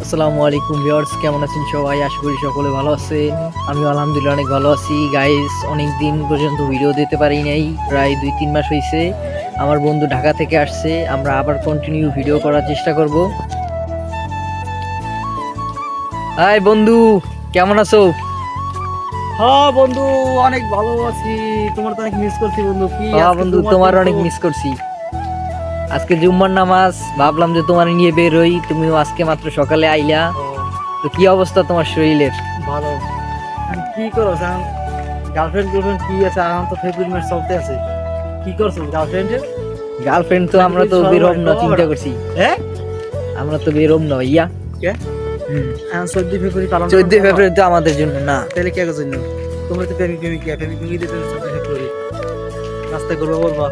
আসসালামু আলাইকুম ভিউয়ার্স, কেমন আছেন সবাই? আশা করি সকলে ভালো আছেন। আমি আলহামদুলিল্লাহ অনেক ভালো আছি। গাইস, অনেক দিন পর্যন্ত ভিডিও দিতে পারি নাই, প্রায় 2-3 মাস হয়েছে। আমার বন্ধু ঢাকা থেকে আসছে, আমরা আবার কন্টিনিউ ভিডিও করার চেষ্টা করব। হাই বন্ধু, কেমন আছো? হ্যাঁ বন্ধু, অনেক ভালো আছি। তোমার তো অনেক মিস করছি বন্ধু। কি হ্যাঁ আজকে বন্ধু, তোমার তোমার দিন তো। অনেক মিস করছি। আজকে জুম্মার নামাজ, ভাবলাম যে তোমার নিয়ে বের হই, তুমিও আজকে মাত্র সকালে আইলা। ও, তো কি অবস্থা তোমার শরীরের? ভালো। এখন কি করো এখন? গার্লফ্রেন্ড কি আছে? এখন তো ফেব্রুয়ারি মাস চলতে আছে। কি করছো গার্লফ্রেন্ডের? গার্লফ্রেন্ড তো আমরা তো বের হব না চিন্তা করছি। হ্যাঁ, আমরা তো বের হব না ভাইয়া। কে? হুম। এখন 14 ফেব্রুয়ারি পালন করো 14 না? ফেব্রুয়ারি তো আমাদের জন্য না। তাহলে কে জন্য? তোমরা তো প্রেমিক প্রেমিক দিতে 14 ফেব্রুয়ারি নাস্তা করবো বলবা।